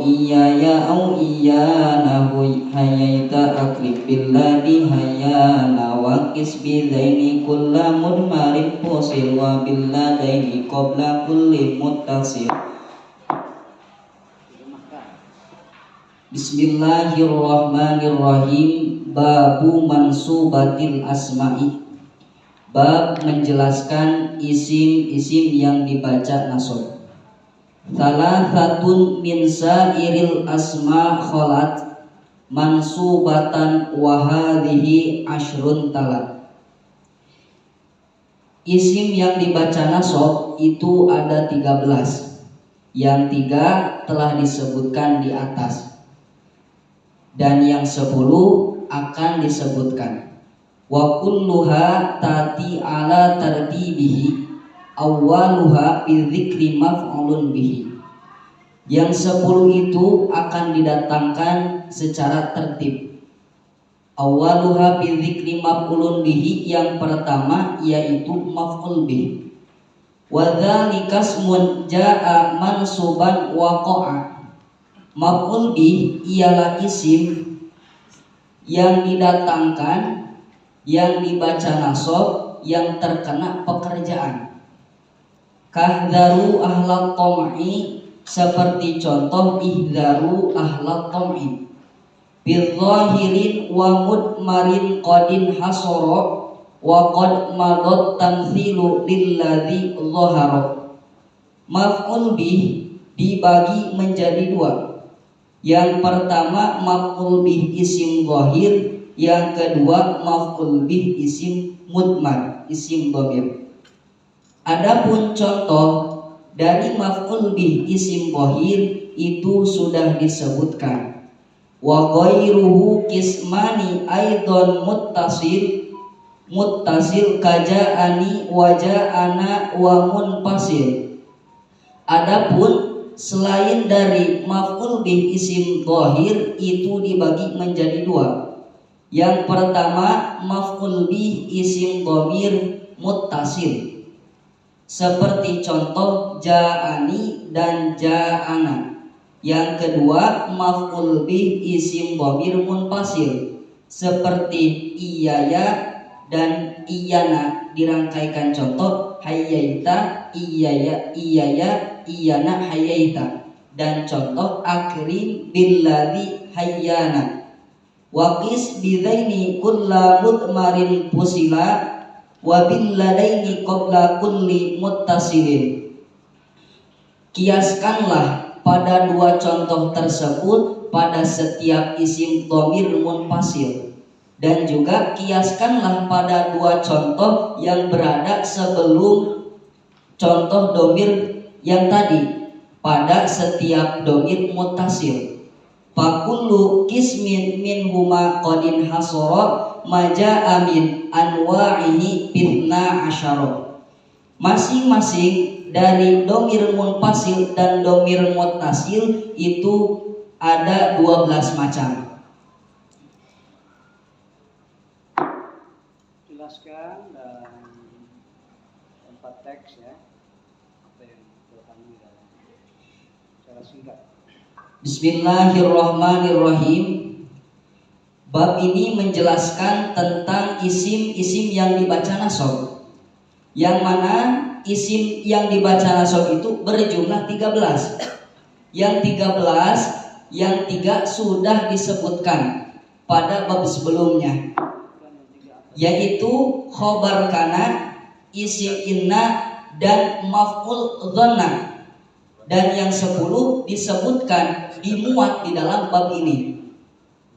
iyaya au iyana hayaita akrib billadhi hayana wa qis bidaini kulla mudmarin fusil wa billadaini qabla kulli muttasil. Bismillahirrahmanirrahim. Babu mansubatil asma'i. Bab menjelaskan isim-isim yang dibaca nasab. Salasatun min sairil asma kholat mansubatan wa hadhihi ashrun talat. Isim yang dibaca nasab itu ada 13. Yang 3 telah disebutkan di atas, dan yang 10 akan disebutkan. Wa kulluha tati ala tartibihi awwaluha bi dzikri maf'ulun bihi. Yang 10 itu akan didatangkan secara tertib. Awwaluha bi dzikri maf'ulun bihi, yang pertama yaitu maf'ul bih. Wa dzalika ismun jaa mansuban waqa'a. Maf'ul bih ialah isim yang didatangkan, yang dibaca nasab, yang terkena pekerjaan. Kahdharu ahlat tom'i, seperti contoh ihdharu ahlat tom'i. Bidzahirin wa mudmarin qadin hasara wa qad madot tamthilu lilladhi dhahara. Maf'ul bih dibagi menjadi 2. Yang pertama maf'ul bih isim zahir, yang kedua maf'ul bih isim mudmar, isim dhamir. Adapun contoh dari maf'ul bih isim zahir itu sudah disebutkan. Wa ghairuhu qismani aidan muttasil kaja'ani wa ja'ana wa munfasil. Adapun selain dari maf'ul bih isim zahir itu dibagi menjadi 2. Yang pertama maf'ul bih isim dhamir muttasil, seperti contoh ja'ani dan ja'ana. Yang kedua maf'ul bih isim dhamir munfasil, seperti iyaya dan iyana. Dirangkaikan contoh hayyaita, iyaya, iyaya, iyana, hayyaita. Dan contoh akrim billadhi hayyana. Waqis bidaini kulla mudmarin fusila wa billadaini qabla kulli muttasilin. Kiaskanlah pada 2 contoh tersebut pada setiap isim dhamir munfasil, dan juga kiaskanlah pada 2 contoh yang berada sebelum contoh dhamir yang tadi pada setiap dhamir muttasil. Fakullu kismin min huma qadin hasara maja'a min anwa'ihi fitna asyara. Masing-masing dari dhamir munfasil dan dhamir muttasil itu ada 12 macam. Jelaskan dan tempat teks ya, apa yang terkandung dalam secara singkat. Bismillahirrahmanirrahim. Bab ini menjelaskan tentang isim-isim yang dibaca nasab, yang mana isim yang dibaca nasab itu berjumlah 13. Yang 13, yang 3 sudah disebutkan pada bab sebelumnya, yaitu khobar kana, isim inna, dan maf'ul dhanna. Dan yang 10 disebutkan dimuat di dalam bab ini.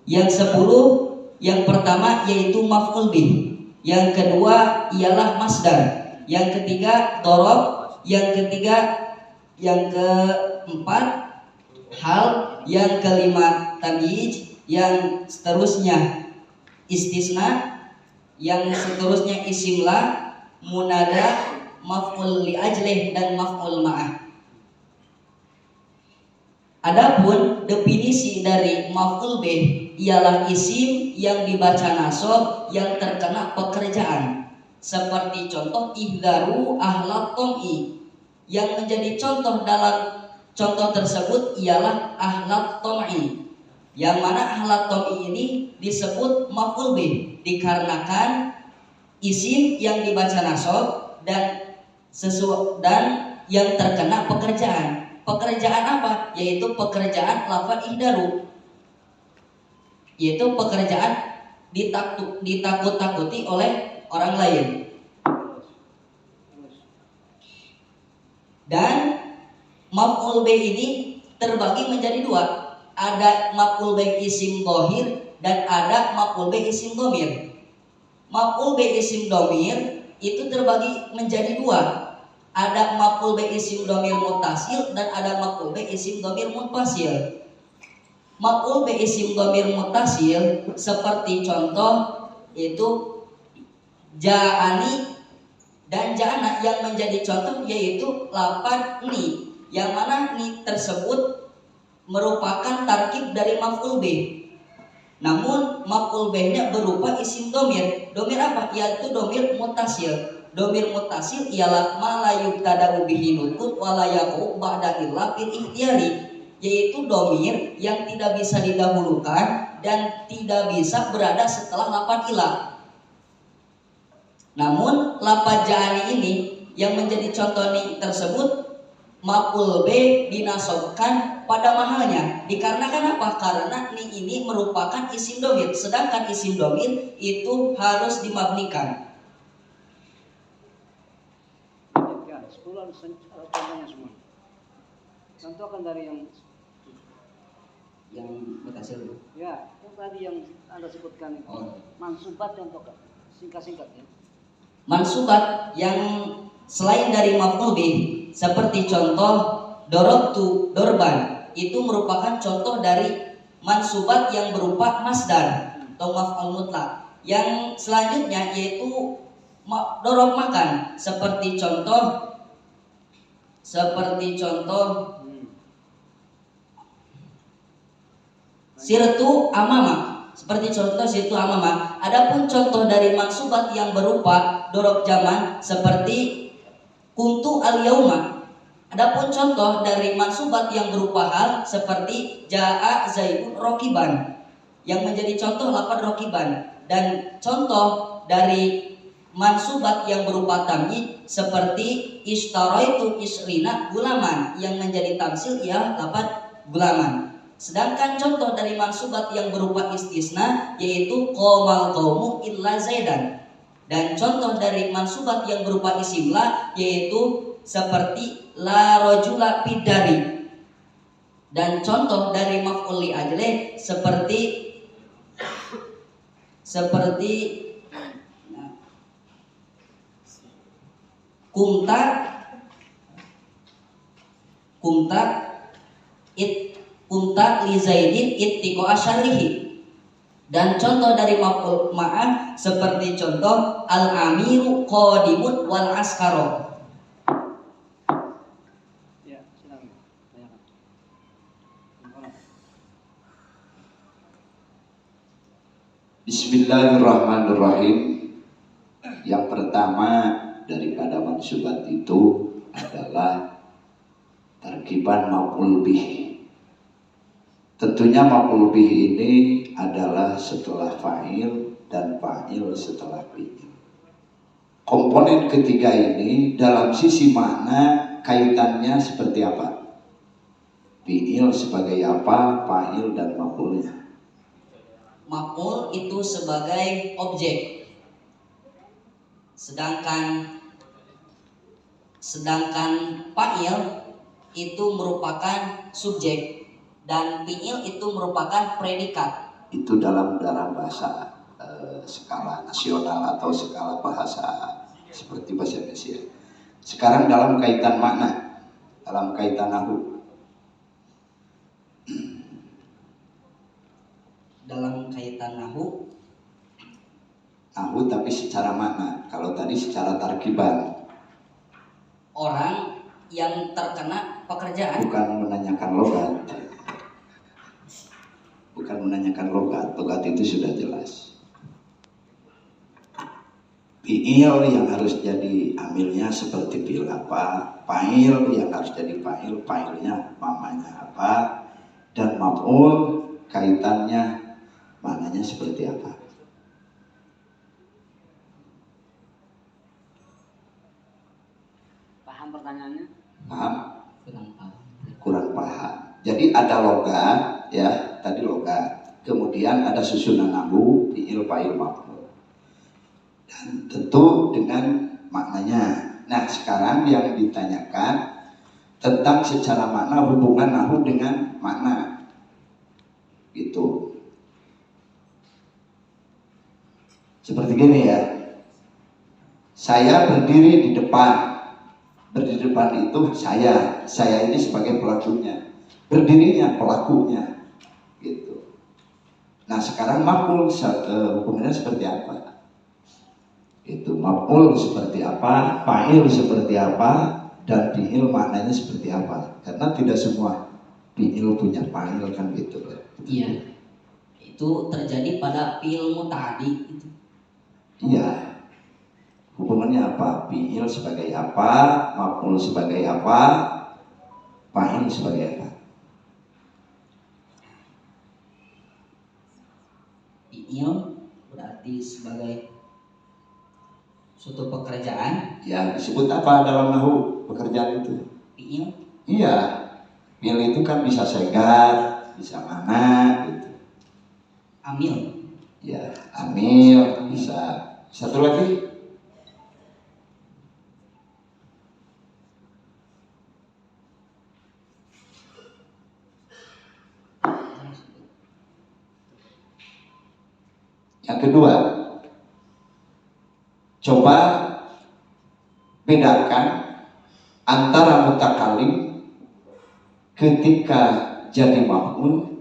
Yang 10, yang pertama yaitu maf'ul bih, yang kedua ialah masdar, yang ketiga dhorob, yang keempat hal, yang kelima tamyiz, yang seterusnya istisna, yang seterusnya isim la, munada, maf'ul li ajlih, dan maf'ul ma'ah. Adapun definisi dari maf'ul bih ialah isim yang dibaca nasab yang terkena pekerjaan, seperti contoh ihdharu ahlat tom'i, yang menjadi contoh dalam contoh tersebut ialah ahlat tom'i, yang mana ahlat tom'i ini disebut maf'ul bih dikarenakan isim yang dibaca nasab dan yang terkena pekerjaan. Pekerjaan apa? Yaitu pekerjaan lafaz ihdaru, yaitu pekerjaan ditakut-takuti oleh orang lain. Dan maf'ul bih ini terbagi menjadi dua. Ada maf'ul bih isim dhahir dan ada maf'ul bih isim dhamir. Maf'ul bih isim dhamir itu terbagi menjadi dua. Ada maf'ul bih isim dhamir muttasil dan ada maf'ul bih isim dhamir munfasil. Maf'ul bih isim dhamir muttasil seperti contoh itu ja'ani dan ja'ana, yang menjadi contoh yaitu lafaz ni, yang mana ni tersebut merupakan tarkib dari maf'ul bih. Namun maf'ul bihnya berupa isim dhamir. Dhamir apa? Yaitu dhamir muttasil. Dhamir muttasil ialah ma la yubtada'u bihi nutun wa la yaqu ba'da illa fil ikhtiyari, yaitu dhamir yang tidak bisa didahulukan dan tidak bisa berada setelah lafaz ilah. Namun lafaz ja'ani ini yang menjadi contoh ni tersebut maf'ul bih dinasobkan pada mahalnya. Dikarenakan apa? Karena ni ini merupakan isim dhamir, sedangkan isim dhamir itu harus dimabnikan. Ya, 10 contohnya semua. Contohkan dari Yang mutasil dulu. ya, yang tadi yang Anda sebutkan itu. Mansubat contohkan. Singkat-singkat ya. Mansubat yang selain dari maf'ul bih seperti contoh dorobtu dorban, itu merupakan contoh dari mansubat yang berupa masdar atau maf'ul mutlak. Yang selanjutnya yaitu dorob makan, seperti contoh sirtu amama, seperti contoh sirtu amama. Adapun contoh dari mansubat yang berupa dorob zaman seperti kuntu al yauma. Adapun contoh dari mansubat yang berupa hal seperti jaa zaidun rokiban, yang menjadi contoh lafaz rokiban. Dan contoh dari mansubat yang berupa tamyiz seperti ishtaraitu isrina gulaman, yang menjadi tamsil ialah lafaz gulaman. Sedangkan contoh dari mansubat yang berupa istisna yaitu qomal qaumu illa zaidan. Dan contoh dari mansubat yang berupa isim la yaitu seperti la rajula bidari. Dan contoh dari maf'ul li ajli seperti kumta li zaidin ittiqa asyarihi. Dan contoh dari maf'ul ma'ah seperti contoh al-amiru qadimun wal askaro. Ya, silakan. Bismillahirrahmanirrahim. Yang pertama daripada mansubat itu adalah tarkiban maf'ul bih. Tentunya maf'ul bih ini adalah setelah fa'il dan fa'il setelah fi'il. Komponen ketiga ini dalam sisi makna kaitannya seperti apa? Fi'il sebagai apa, fa'il dan maf'ulnya. Maf'ul itu sebagai objek, sedangkan fa'il itu merupakan subjek dan fi'il itu merupakan predikat. Itu dalam bahasa skala nasional atau skala bahasa seperti bahasa Indonesia. Sekarang dalam kaitan makna, dalam kaitan nahu. Dalam kaitan nahu Tapi secara makna. Kalau tadi secara tarkiban. Orang yang terkena pekerjaan. Bukan menanyakan logat. Logat itu sudah jelas. fi'il yang harus jadi amilnya seperti fi'il apa, fa'il yang harus jadi fa'il, fa'ilnya mamanya apa, dan maf'ul kaitannya maknanya seperti apa. Paham pertanyaannya? Paham? Kurang paham. Kurang paham. Jadi ada logat, ya, tadi logat. Kemudian ada susunan nahwu, fi'il, fa'il, maf'ul. Dan tentu dengan maknanya. Nah, sekarang yang ditanyakan tentang secara makna, hubungan nahwu dengan makna. Gitu. Seperti gini ya. Saya berdiri di depan. Berdiri di depan itu saya ini sebagai pelakunya, berdirinya pelakunya, gitu. Nah sekarang maf'ul hukumnya seperti apa? Itu maf'ul seperti apa, fa'il seperti apa, dan fi'il maknanya seperti apa? Karena tidak semua fi'il punya fa'il kan gitu. Iya. Itu terjadi pada fi'il muta'addi itu. Iya. Hubungannya apa? Fi'il sebagai apa, maf'ul sebagai apa, fa'il sebagai apa? Fi'il berarti sebagai suatu pekerjaan. Ya disebut apa dalam nahwu pekerjaan itu? Fi'il. Iya, fi'il itu kan bisa segar, bisa mana gitu. Amil. Ya, amil bisa. Satu lagi? Yang kedua, coba bedakan antara mutakalim ketika jadi maf'ul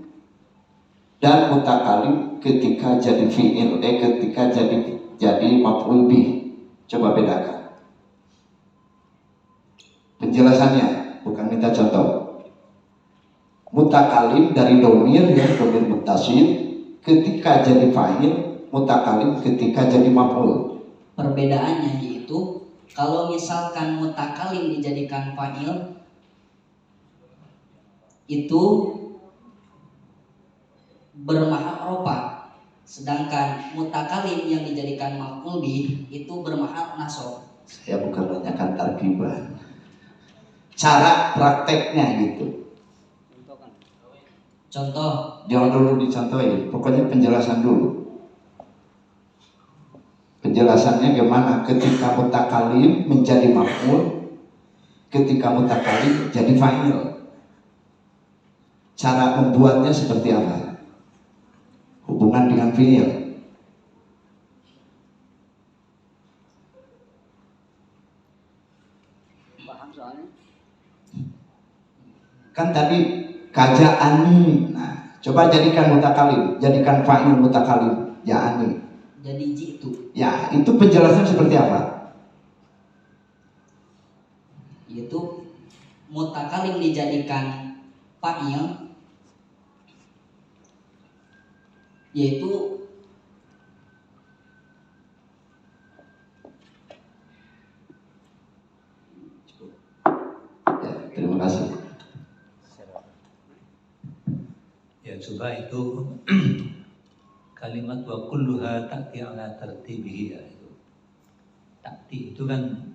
dan mutakalim ketika jadi fi'il, ketika jadi maf'ul bih. Coba bedakan. Penjelasannya, bukan minta contoh. Mutakalim dari domir, ya domir muttasil, ketika jadi fa'il, mutakalim ketika jadi maf'ul. Perbedaannya yaitu kalau misalkan mutakalim dijadikan fa'il itu bermahal rofa, sedangkan mutakalim yang dijadikan maf'ul bih itu bermahal nasab. Saya bukan menanyakan tarkiban, cara prakteknya gitu. Contoh, Jangan dulu dicontohin, pokoknya penjelasan dulu. Penjelasannya gimana ketika mutakalim menjadi maf'ul, ketika mutakalim jadi fa'il. Cara membuatnya seperti apa? Hubungan dengan fi'il. Paham soalnya? Kan tadi kajaani. Nah, coba jadikan mutakalim, jadikan fa'il mutakalim, ja'ani. jadi jitu. Ya, itu penjelasan seperti apa? Yaitu mutakalim dijadikan fa'il yaitu Ya, terima kasih. Ya coba itu kalimat wa kulluha ta'ti ala tartibihi ya itu. Ta'ti itu kan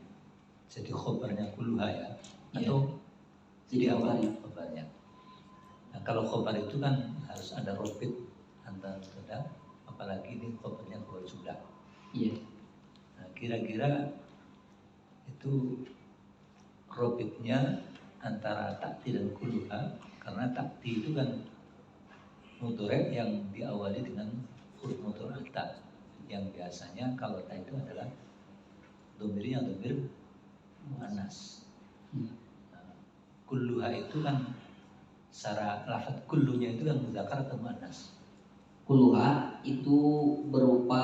jadi khobarnya kulluha ya. Atau jadi apa? Khobarnya. Nah kalau khobar itu kan harus ada robit antara mubtada, apalagi ini khobarnya khobar jumlah. iya. Nah kira-kira itu robitnya antara ta'ti dan kulluha, karena ta'ti itu kan mudhari' yang diawali dengan huruf mudhari' ta, yang biasanya kalau ta itu adalah domirnya domir muannas. Nah, kulluha itu kan secara lafaz kullunya itu kan muzakkar atau muannas? Kulluha itu berupa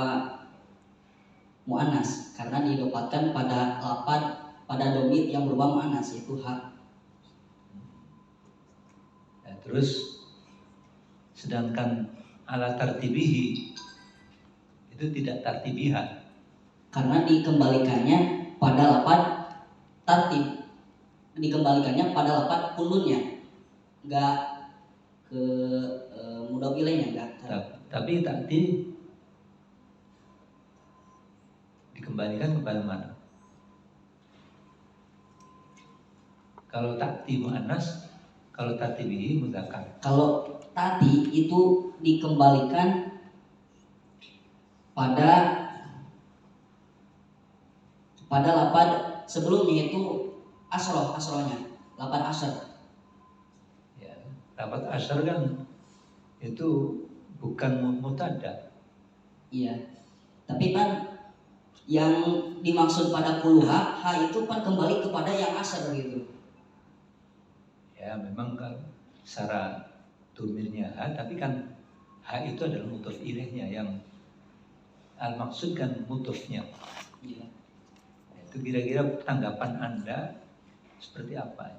muannas karena didapatkan pada lafaz pada domir yang berupa muannas yaitu ha. Nah, terus sedangkan ala tartibihi itu tidak tartibiha. karena dikembalikannya pada lafaz tartib, dikembalikannya pada lafaz kulunnya, nggak ke mudhof ilaihnya, nggak. Tapi ta'ti dikembalikan kepada mana? Kalau ta'ti mu'annas, kalau ta'ti bihi mudzakkar. Kalau tadi itu dikembalikan pada lafaz sebelumnya, itu asrohnya, lafaz asr. Ya, lafaz asar kan itu bukan mutada. Iya. Tapi kan yang dimaksud pada kuluha, ha itu kan kembali kepada yang asr gitu. Ya, memang kan secara domirnya ha, tapi kan ha itu adalah mudhof ilaihnya, yang al-maksud kan mudhofnya. Iya. Itu kira-kira tanggapan Anda seperti apa?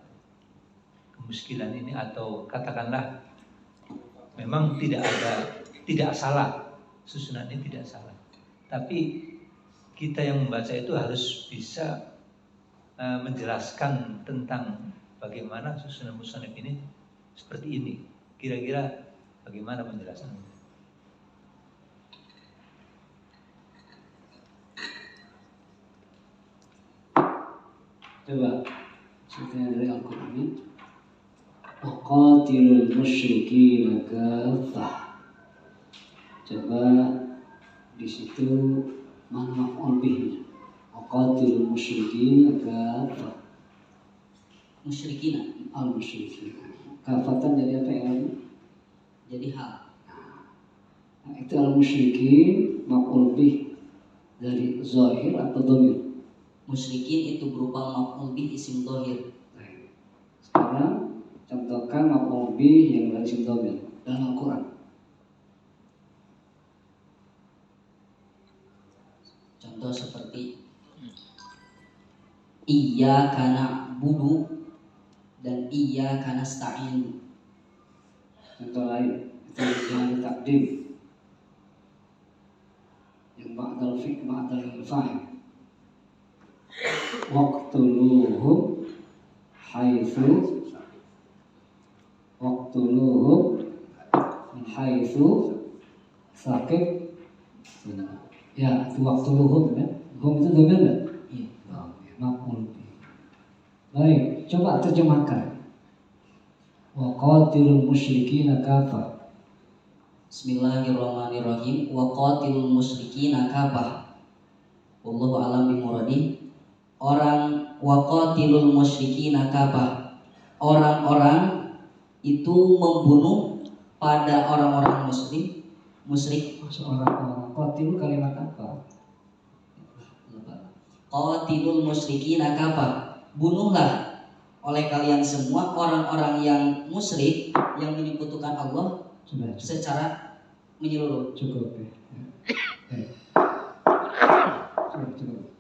Kemuskilan ini, atau katakanlah memang tidak salah, susunan ini tidak salah, tapi kita yang membaca itu harus bisa menjelaskan tentang bagaimana susunan musannaf ini seperti ini. Kira-kira bagaimana penjelasannya? Coba cerita dari Al-Quran ini. Waqatilul musyrikin kaffah. Coba di situ mana maf'ul bihnya. Waqatilul musyrikin kaffah. Musyrikin, Al-musyrikin. Kafatan jadi apa ya? jadi hal. Nah, itu al-musyrikin maf'ul bih dari zahir atau dhamir? Musyrikin itu berupa maf'ul bih isim dhahir. Sekarang contohkan maf'ul bih yang dari isim dhamir dalam Al-Quran. Contoh seperti iyyaka na'budu dan iyyaka nasta'in. Contoh lain itu yang takdim yang ba'dal fi'l ba'dal fa'il. Waqtuluhum haitsu min haitsu sakit. Ya, itu waqtuluhum ya. Hum itu dhamir enggak? Iya. Maf'ul bih. Baik, coba terjemahkan. Waqatilul musyrikina kafah. Bismillahirrahmanirrahim. Wa qatilul musyrikina kafah. Wallahu a'lam bimuradi. Wa qatilul musyrikina kafah. Orang-orang itu membunuh pada orang-orang musyrik. Orang-orang qatil kalimat apa? Qatilul musyrikina kafah. Bunuhlah oleh kalian semua orang-orang yang musyrik yang menyekutukan Allah Sudah secara menyeluruh. cukup ya. Cukup.